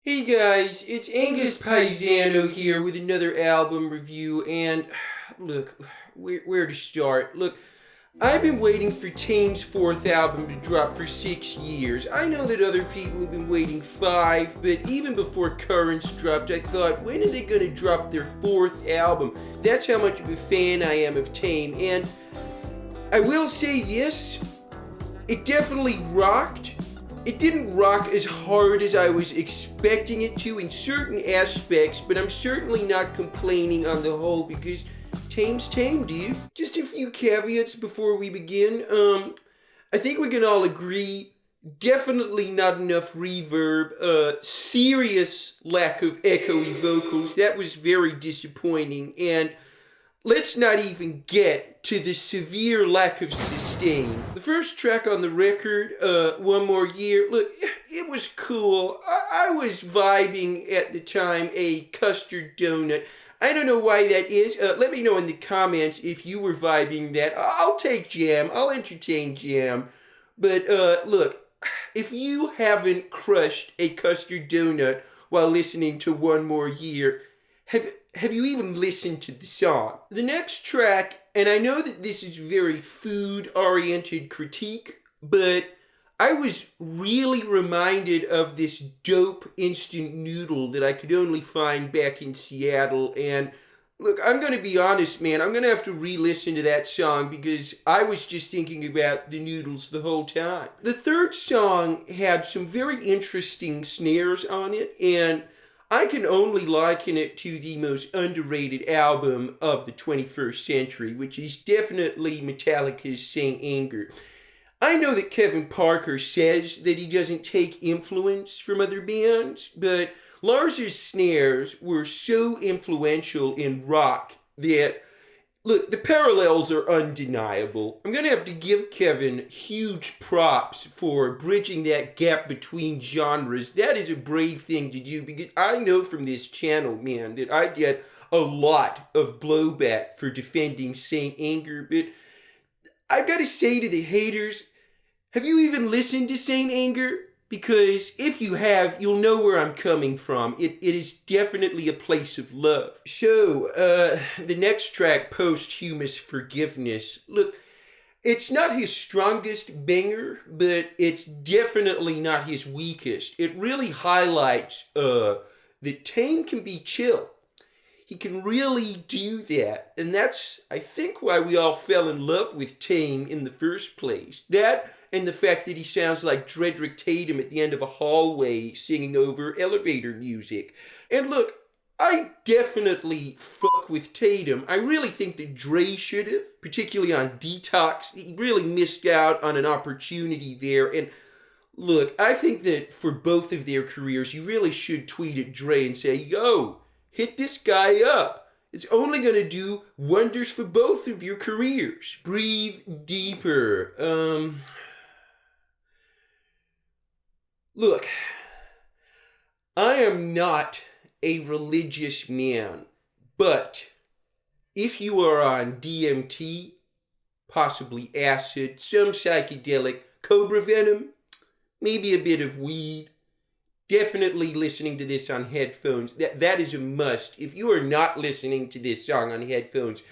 Hey guys, it's Angus Pizano here with another album review, and look, where to start? Look, I've been waiting for Tame's fourth album to drop for 6 years. I know that other people have been waiting 5, but even before Currents dropped, I thought, when are they going to drop their fourth album? That's how much of a fan I am of Tame, and I will say this, it definitely rocked. It didn't rock as hard as I was expecting it to in certain aspects, but I'm certainly not complaining on the whole because Tame's Tame, dude. Just a few caveats before we begin. I think we can all agree, definitely not enough reverb, serious lack of echoey vocals. That was very disappointing, and let's not even get to the severe lack of sustain. The first track on the record, One More Year, look, it was cool. I was vibing at the time a custard donut. I don't know why that is. Let me know in the comments if you were vibing that. I'll take jam. I'll entertain jam. But look, if you haven't crushed a custard donut while listening to One More Year, have you even listened to the song? The next track, and I know that this is very food-oriented critique, but I was really reminded of this dope instant noodle that I could only find back in Seattle. And look, I'm going to be honest, man, I'm going to have to re-listen to that song because I was just thinking about the noodles the whole time. The third song had some very interesting snares on it, and I can only liken it to the most underrated album of the 21st century, which is definitely Metallica's Saint Anger. I know that Kevin Parker says that he doesn't take influence from other bands, but Lars's snares were so influential in rock that, look, the parallels are undeniable. I'm going to have to give Kevin huge props for bridging that gap between genres. That is a brave thing to do because I know from this channel, man, that I get a lot of blowback for defending Saint Anger. But I've got to say to the haters, have you even listened to Saint Anger? Because if you have, you'll know where I'm coming from. It is definitely a place of love. So, the next track, Posthumous Forgiveness. Look, it's not his strongest banger, but it's definitely not his weakest. It really highlights that Tame can be chill. He can really do that. And that's, I think, why we all fell in love with Tame in the first place. That and the fact that he sounds like Dredrick Tatum at the end of a hallway singing over elevator music. And look, I definitely fuck with Tatum. I really think that Dre should have, particularly on Detox. He really missed out on an opportunity there. And look, I think that for both of their careers, you really should tweet at Dre and say, yo, hit this guy up. It's only going to do wonders for both of your careers. Breathe Deeper. Look, I am not a religious man, but if you are on DMT, possibly acid, some psychedelic, cobra venom, maybe a bit of weed, definitely listening to this on headphones. That is a must. If you are not listening to this song on headphones,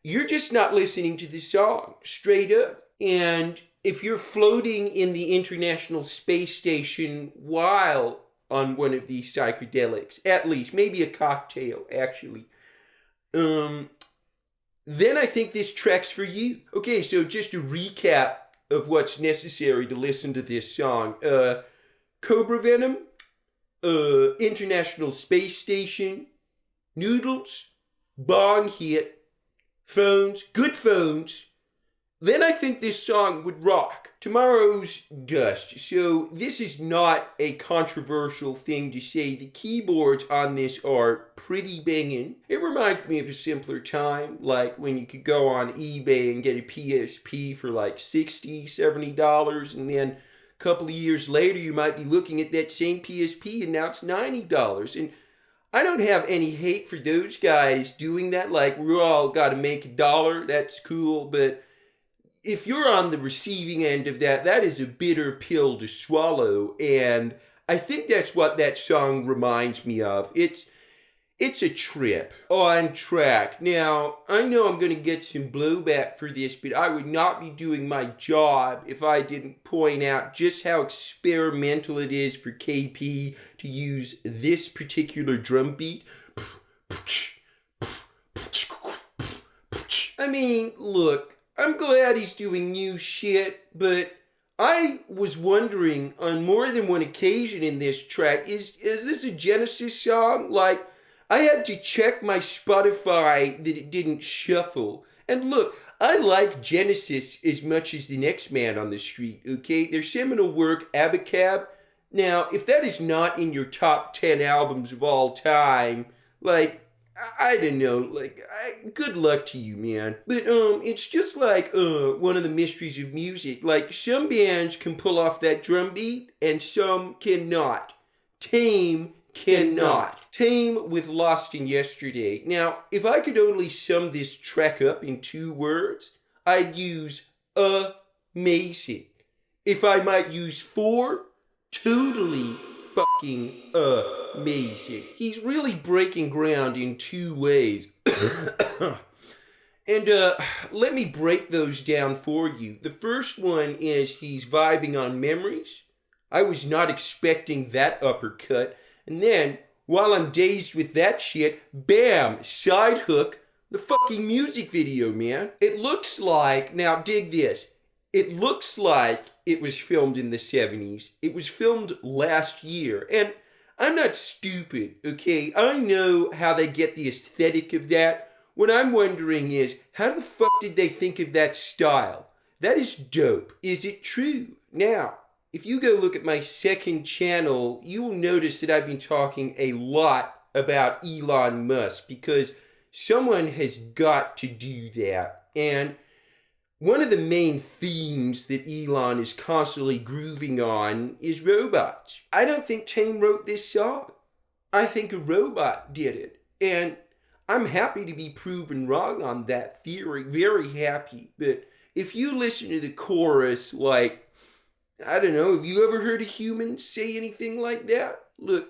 you're just not listening to the song, straight up. And if you're floating in the International Space Station while on one of these psychedelics, at least, maybe a cocktail, actually, then I think this track's for you. Okay, so just a recap of what's necessary to listen to this song. Cobra Venom, International Space Station, Noodles, Bong Hit, Phones, good phones. Then I think this song would rock. Tomorrow's Dust. So this is not a controversial thing to say. The keyboards on this are pretty banging. It reminds me of a simpler time, like when you could go on eBay and get a PSP for like $60, $70, and then a couple of years later you might be looking at that same PSP and now it's $90. And I don't have any hate for those guys doing that, like we're all got to make $1, that's cool, but if you're on the receiving end of that, that is a bitter pill to swallow, and I think that's what that song reminds me of. It's a trip on track. Now, I know I'm going to get some blowback for this, but I would not be doing my job if I didn't point out just how experimental it is for KP to use this particular drum beat. I mean, look, I'm glad he's doing new shit, but I was wondering on more than one occasion in this track, is this a Genesis song? Like, I had to check my Spotify that it didn't shuffle. And look, I like Genesis as much as the next man on the street, okay? Their seminal work, Abacab. Now, if that is not in your top 10 albums of all time, like, I don't know, like, good luck to you, man. But, it's just like, one of the mysteries of music. Like, some bands can pull off that drum beat, and some cannot. Tame cannot. Tame with Lost in Yesterday. Now, if I could only sum this track up in 2 words, I'd use amazing. If I might use 4, totally fucking amazing. He's really breaking ground in 2 ways. And let me break those down for you. The first one is he's vibing on memories. I was not expecting that uppercut. And then, while I'm dazed with that shit, bam, side hook, the fucking music video, man. It looks like, now dig this, it looks like it was filmed in the 70s. It was filmed last year. And I'm not stupid, okay? I know how they get the aesthetic of that. What I'm wondering is, how the fuck did they think of that style? That is dope. Is it true? Now, if you go look at my second channel, you will notice that I've been talking a lot about Elon Musk because someone has got to do that. And one of the main themes that Elon is constantly grooving on is robots. I don't think Tame wrote this song. I think a robot did it. And I'm happy to be proven wrong on that theory. Very happy. But if you listen to the chorus, like, I don't know, have you ever heard a human say anything like that? Look,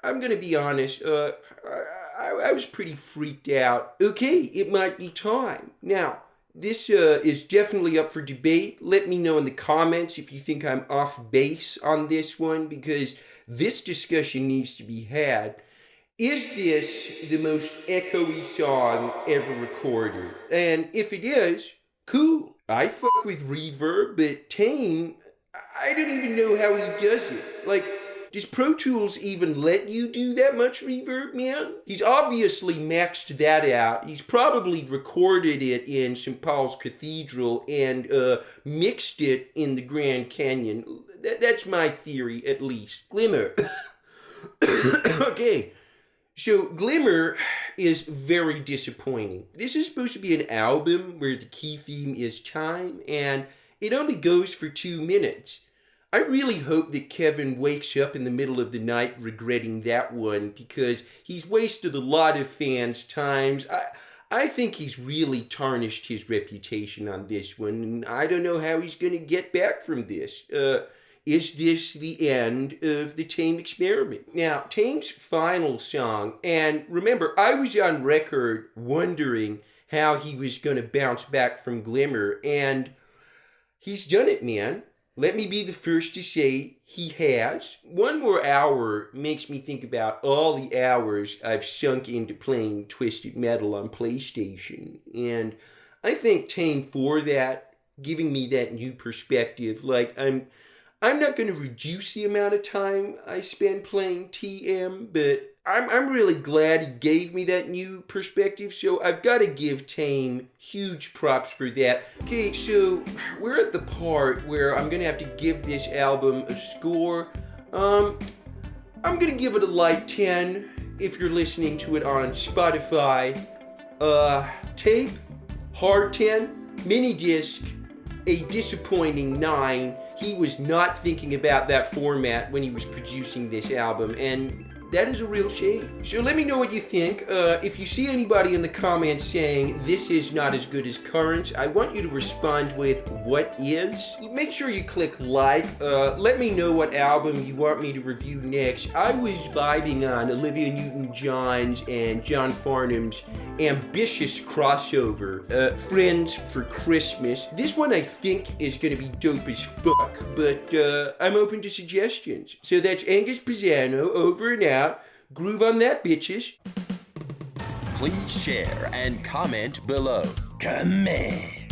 I'm gonna be honest, I was pretty freaked out. Okay, it might be time. Now, this is definitely up for debate. Let me know in the comments if you think I'm off base on this one, because this discussion needs to be had. Is this the most echoey song ever recorded? And if it is, cool. I fuck with reverb, but Tame, I don't even know how he does it. Like, does Pro Tools even let you do that much reverb, man? He's obviously maxed that out. He's probably recorded it in St. Paul's Cathedral and mixed it in the Grand Canyon. That's my theory, at least. Glimmer. Okay. So, Glimmer is very disappointing. This is supposed to be an album where the key theme is time, and it only goes for 2 minutes. I really hope that Kevin wakes up in the middle of the night regretting that one, because he's wasted a lot of fans' times. I think he's really tarnished his reputation on this one, and I don't know how he's going to get back from this. Is this the end of the Tame experiment? Now, Tame's final song, and remember, I was on record wondering how he was going to bounce back from Glimmer, and he's done it, man. Let me be the first to say he has. 1 more hour makes me think about all the hours I've sunk into playing Twisted Metal on PlayStation. And I thank Tame for that, giving me that new perspective. Like, I'm not going to reduce the amount of time I spend playing TM, but I'm really glad he gave me that new perspective, so I've got to give Tame huge props for that. Okay, so we're at the part where I'm going to have to give this album a score. I'm going to give it a light 10 if you're listening to it on Spotify. Tape, hard 10, mini disc, a disappointing 9. He was not thinking about that format when he was producing this album, and That is a real shame. So let me know what you think. If you see anybody in the comments saying this is not as good as Currents, I want you to respond with what is. Make sure you click like. Let me know what album you want me to review next. I was vibing on Olivia Newton-John's and John Farnham's ambitious crossover, Friends for Christmas. This one I think is gonna be dope as fuck, but I'm open to suggestions. So that's Angus Pizano, over and out. Groove on that, bitches. Please share and comment below. Command.